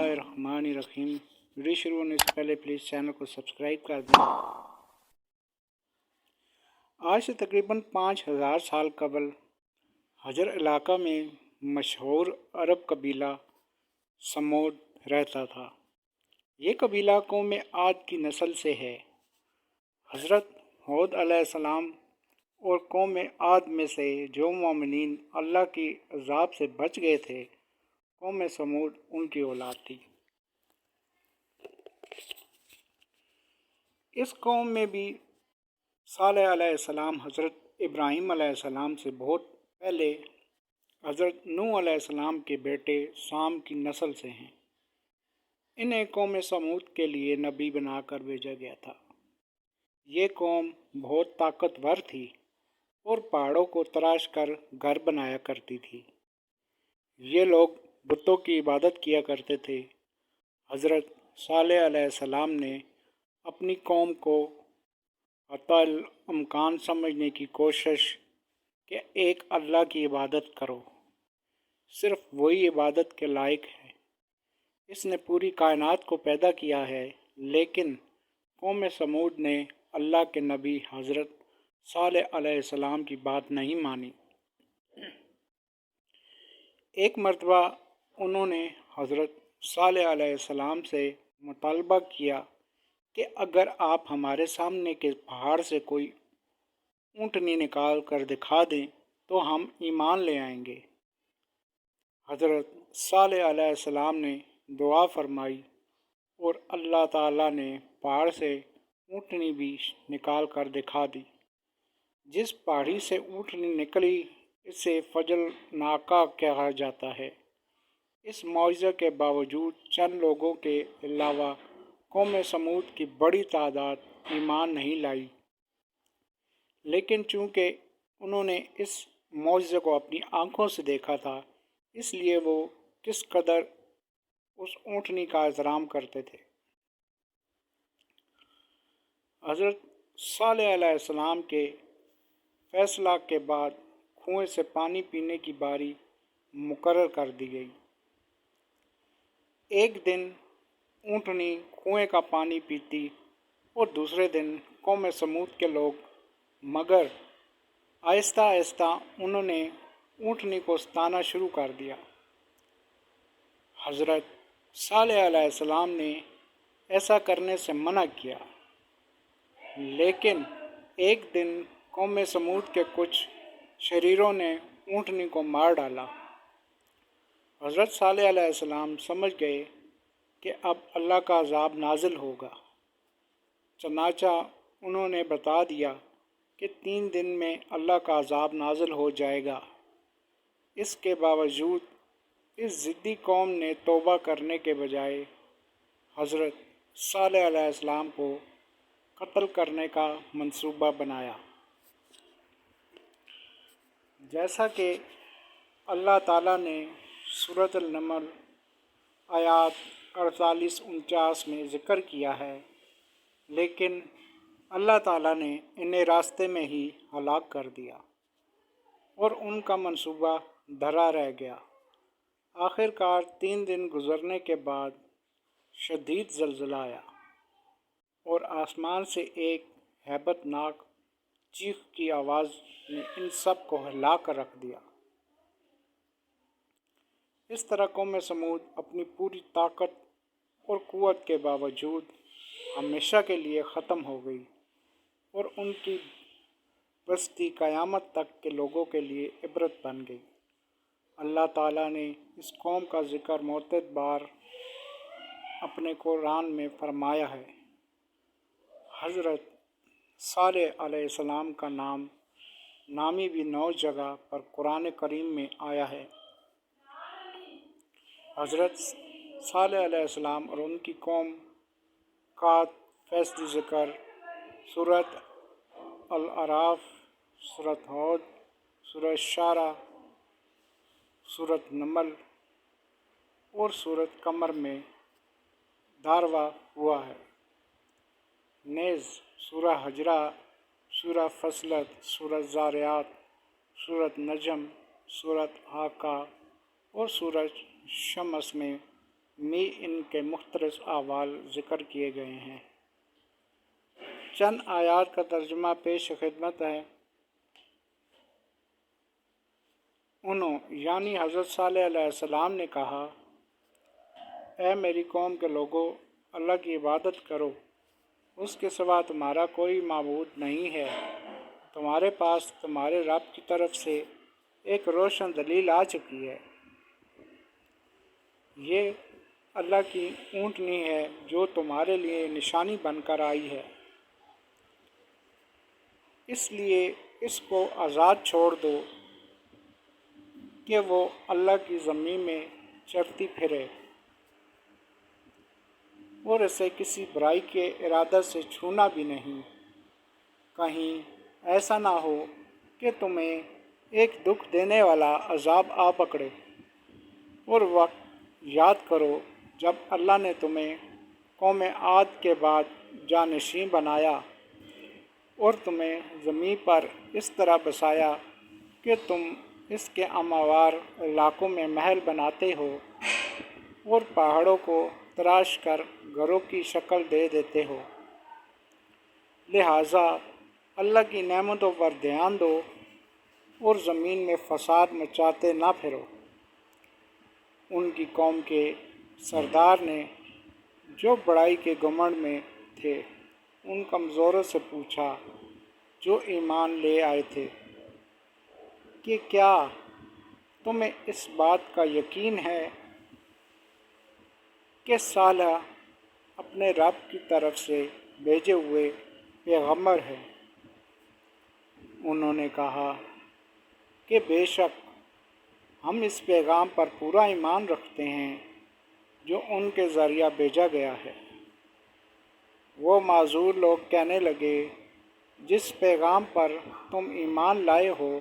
الرحمن الرحیم۔ ویڈیو شروع ہونے سے پہلے پلیز چینل کو سبسکرائب کر دیں۔ آج سے تقریباً 5000 سال قبل حجر علاقہ میں مشہور عرب قبیلہ سمود رہتا تھا۔ یہ قبیلہ قوم عاد کی نسل سے ہے۔ حضرت ہود علیہ السلام اور قوم عاد میں سے جو مومنین اللہ کی عذاب سے بچ گئے تھے، قوم سمود ان کی اولاد تھی۔ اس قوم میں بھی صالح علیہ السلام حضرت ابراہیم علیہ السلام سے بہت پہلے حضرت نوح علیہ السلام کے بیٹے سام کی نسل سے ہیں۔ انہیں قوم سمود کے لیے نبی بنا کر بھیجا گیا تھا۔ یہ قوم بہت طاقتور تھی اور پہاڑوں کو تراش کر گھر بنایا کرتی تھی۔ یہ لوگ بتوں کی عبادت کیا کرتے تھے۔ حضرت صالح علیہ السلام نے اپنی قوم کو حتی الامکان سمجھنے کی کوشش کہ ایک اللہ کی عبادت کرو، صرف وہی عبادت کے لائق ہے۔ اس نے پوری کائنات کو پیدا کیا ہے، لیکن قوم سمود نے اللہ کے نبی حضرت صالح علیہ السلام کی بات نہیں مانی۔ ایک مرتبہ انہوں نے حضرت صالح علیہ السلام سے مطالبہ کیا کہ اگر آپ ہمارے سامنے کے پہاڑ سے کوئی اونٹنی نکال کر دکھا دیں تو ہم ایمان لے آئیں گے۔ حضرت صالح علیہ السلام نے دعا فرمائی اور اللہ تعالیٰ نے پہاڑ سے اونٹنی بھی نکال کر دکھا دی۔ جس پہاڑی سے اونٹنی نکلی اسے فجل ناکہ کہا جاتا ہے۔ اس معجزے کے باوجود چند لوگوں کے علاوہ قوم سمود کی بڑی تعداد ایمان نہیں لائی، لیکن چونکہ انہوں نے اس معجزے کو اپنی آنکھوں سے دیکھا تھا، اس لیے وہ کس قدر اس اونٹنی کا احترام کرتے تھے۔ حضرت صالح علیہ السلام کے فیصلہ کے بعد کنویں سے پانی پینے کی باری مقرر کر دی گئی۔ ایک دن اونٹنی کنویں کا پانی پیتی اور دوسرے دن قوم سمود کے لوگ، مگر آہستہ آہستہ انہوں نے اونٹنی کو ستانا شروع کر دیا۔ حضرت صالح علیہ السلام نے ایسا کرنے سے منع کیا، لیکن ایک دن قوم سمود کے کچھ شریروں نے اونٹنی کو مار ڈالا۔ حضرت صالح علیہ السلام سمجھ گئے کہ اب اللہ کا عذاب نازل ہوگا، چنانچہ انہوں نے بتا دیا کہ 3 دن میں اللہ کا عذاب نازل ہو جائے گا۔ اس کے باوجود اس ضدی قوم نے توبہ کرنے کے بجائے حضرت صالح علیہ السلام کو قتل کرنے کا منصوبہ بنایا۔ جیسا کہ اللہ تعالیٰ نے سورۃ النمل آیات 48-49 میں ذکر کیا ہے، لیکن اللہ تعالیٰ نے انہیں راستے میں ہی ہلاک کر دیا اور ان کا منصوبہ دھرا رہ گیا۔ آخر کار 3 دن گزرنے کے بعد شدید زلزلہ آیا اور آسمان سے ایک ہیبت ناک چیخ کی آواز نے ان سب کو ہلا کر رکھ دیا۔ اس طرح قوم سمود اپنی پوری طاقت اور قوت کے باوجود ہمیشہ کے لیے ختم ہو گئی اور ان کی بستی قیامت تک کے لوگوں کے لیے عبرت بن گئی۔ اللہ تعالیٰ نے اس قوم کا ذکر متعدد بار اپنے قرآن میں فرمایا ہے۔ حضرت صالح علیہ السلام کا نامی بھی 9 جگہ پر قرآن کریم میں آیا ہے۔ حضرت صالح علیہ السلام اور ان کی قوم کا فیصلی ذکر سورۃ الاعراف، سورۃ ہود، سورۃ شعراء، سورۃ نمل اور سورۃ قمر میں دھاروا ہوا ہے۔ نیز سورہ حجرہ، سورہ فصلت، سورہ زاریات، سورۃ نجم، سورۃ حاقہ اور سورۃ شمس میں میں ان کے مختلف احوال ذکر کیے گئے ہیں۔ چند آیات کا ترجمہ پیش خدمت ہے۔ انہوں یعنی حضرت صالح علیہ السلام نے کہا، اے میری قوم کے لوگو، اللہ کی عبادت کرو، اس کے سوا تمہارا کوئی معبود نہیں ہے۔ تمہارے پاس تمہارے رب کی طرف سے ایک روشن دلیل آ چکی ہے۔ یہ اللہ کی اونٹنی ہے جو تمہارے لیے نشانی بن کر آئی ہے، اس لیے اس کو آزاد چھوڑ دو کہ وہ اللہ کی زمین میں چرتی پھرے، اور اسے کسی برائی کے ارادہ سے چھونا بھی نہیں، کہیں ایسا نہ ہو کہ تمہیں ایک دکھ دینے والا عذاب آ پکڑے۔ اور وقت یاد کرو جب اللہ نے تمہیں قوم عاد کے بعد جانشین بنایا اور تمہیں زمین پر اس طرح بسایا کہ تم اس کے ہموار علاقوں میں محل بناتے ہو اور پہاڑوں کو تراش کر گھروں کی شکل دے دیتے ہو۔ لہٰذا اللہ کی نعمتوں پر دھیان دو اور زمین میں فساد مچاتے نہ پھرو۔ ان کی قوم کے سردار نے جو بڑائی کے گھمنڈ میں تھے ان کمزوروں سے پوچھا جو ایمان لے آئے تھے کہ کیا تمہیں اس بات کا یقین ہے کہ صالح اپنے رب کی طرف سے بھیجے ہوئے پیغمبر ہے؟ انہوں نے کہا کہ بے شک ہم اس پیغام پر پورا ایمان رکھتے ہیں جو ان کے ذریعہ بھیجا گیا ہے۔ وہ معذور لوگ کہنے لگے، جس پیغام پر تم ایمان لائے ہو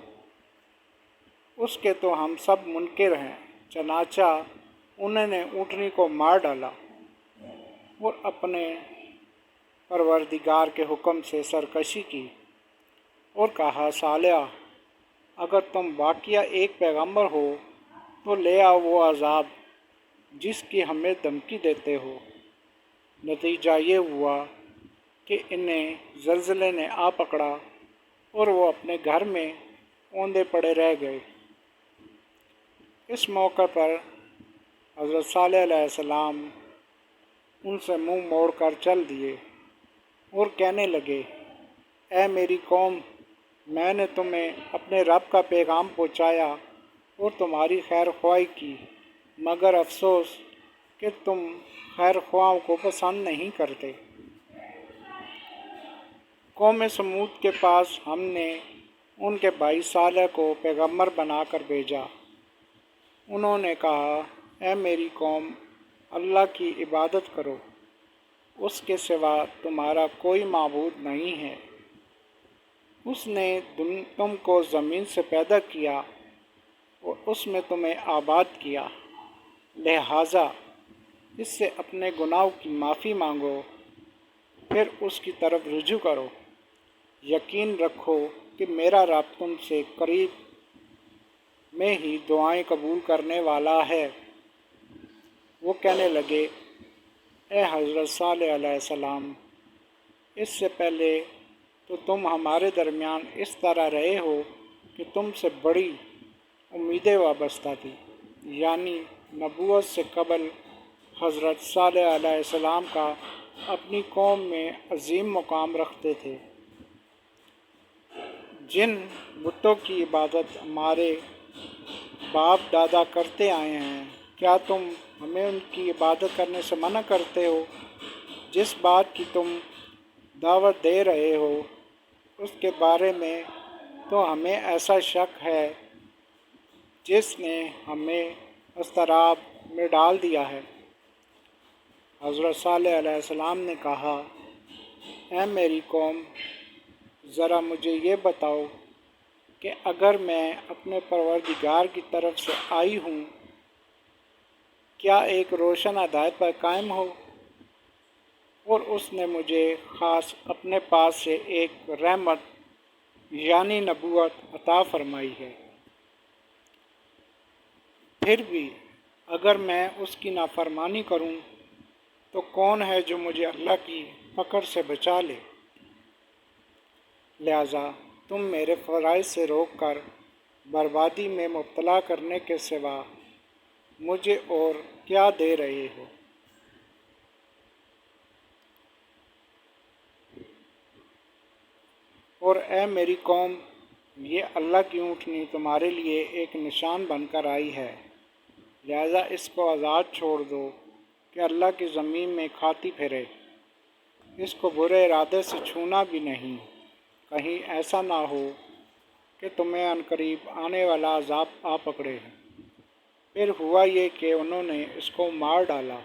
اس کے تو ہم سب منکر ہیں۔ چنانچہ انہوں نے اونٹنی کو مار ڈالا اور اپنے پروردگار کے حکم سے سرکشی کی اور کہا، صالح اگر تم واقعہ ایک پیغمبر ہو تو لے آؤ وہ عذاب جس کی ہمیں دھمکی دیتے ہو۔ نتیجہ یہ ہوا کہ انہیں زلزلے نے آ پکڑا اور وہ اپنے گھر میں اوندے پڑے رہ گئے۔ اس موقع پر حضرت صالح علیہ السلام ان سے منہ موڑ کر چل دیے اور کہنے لگے، اے میری قوم، میں نے تمہیں اپنے رب کا پیغام پہنچایا اور تمہاری خیر خواہی کی، مگر افسوس کہ تم خیر خواہوں کو پسند نہیں کرتے۔ قوم سمود کے پاس ہم نے ان کے بھائی صالح کو پیغمبر بنا کر بھیجا۔ انہوں نے کہا، اے میری قوم، اللہ کی عبادت کرو، اس کے سوا تمہارا کوئی معبود نہیں ہے۔ اس نے تم کو زمین سے پیدا کیا اور اس میں تمہیں آباد کیا، لہٰذا اس سے اپنے گناہوں کی معافی مانگو، پھر اس کی طرف رجوع کرو۔ یقین رکھو کہ میرا رب تم سے قریب میں ہی دعائیں قبول کرنے والا ہے۔ وہ کہنے لگے، اے حضرت صالح علیہ السلام، اس سے پہلے تو تم ہمارے درمیان اس طرح رہے ہو کہ تم سے بڑی امیدیں وابستہ تھیں، یعنی نبوت سے قبل حضرت صالح علیہ السلام کا اپنی قوم میں عظیم مقام رکھتے تھے۔ جن بتوں کی عبادت ہمارے باپ دادا کرتے آئے ہیں، کیا تم ہمیں ان کی عبادت کرنے سے منع کرتے ہو؟ جس بات کی تم دعوت دے رہے ہو اس کے بارے میں تو ہمیں ایسا شک ہے جس نے ہمیں اضطراب میں ڈال دیا ہے۔ حضرت صالح علیہ السلام نے کہا، اے میری قوم، ذرا مجھے یہ بتاؤ کہ اگر میں اپنے پروردگار کی طرف سے آئی ہوں، کیا ایک روشن ہدایت پر قائم ہو اور اس نے مجھے خاص اپنے پاس سے ایک رحمت یعنی نبوت عطا فرمائی ہے، پھر بھی اگر میں اس کی نافرمانی کروں تو کون ہے جو مجھے اللہ کی پکڑ سے بچا لے؟ لہذا تم میرے فرائض سے روک کر بربادی میں مبتلا کرنے کے سوا مجھے اور کیا دے رہے ہو؟ اور اے میری قوم، یہ اللہ کی اونٹنی تمہارے لیے ایک نشان بن کر آئی ہے، لہذا اس کو آزاد چھوڑ دو کہ اللہ کی زمین میں کھاتی پھرے، اس کو برے ارادے سے چھونا بھی نہیں، کہیں ایسا نہ ہو کہ تمہیں عنقریب آنے والا عذاب آ پکڑے۔ پھر ہوا یہ کہ انہوں نے اس کو مار ڈالا۔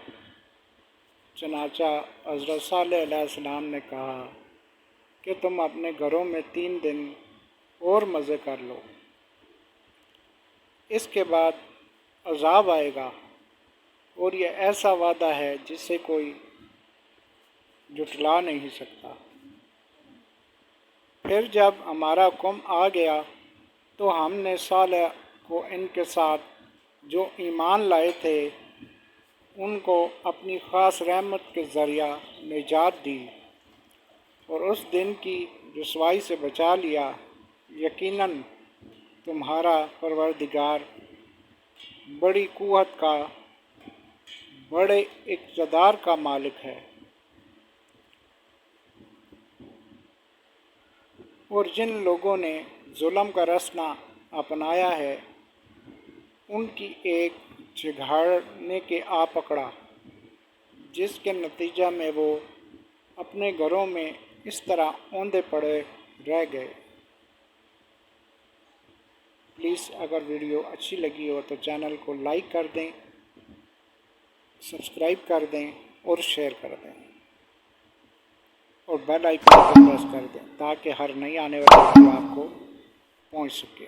چنانچہ حضرت صالح علیہ السلام نے کہا کہ تم اپنے گھروں میں 3 دن اور مزے کر لو، اس کے بعد عذاب آئے گا، اور یہ ایسا وعدہ ہے جسے کوئی جھٹلا نہیں سکتا۔ پھر جب ہمارا حکم آ گیا تو ہم نے صالح کو ان کے ساتھ جو ایمان لائے تھے ان کو اپنی خاص رحمت کے ذریعہ نجات دی اور اس دن کی رسوائی سے بچا لیا۔ یقیناً تمہارا پروردگار بڑی قوت کا، بڑے اقتدار کا مالک ہے۔ اور جن لوگوں نے ظلم کا رسنا اپنایا ہے ان کی ایک جھگاڑنے کے آ پکڑا، جس کے نتیجہ میں وہ اپنے گھروں میں اس طرح اوندے پڑے رہ گئے۔ پلیز اگر ویڈیو اچھی لگی ہو تو چینل کو لائک کر دیں، سبسکرائب کر دیں اور شیئر کر دیں، اور بیل آئیکن کو پریس کر دیں تاکہ ہر نئی آنے والی ویڈیو آپ کو پہنچ سکے۔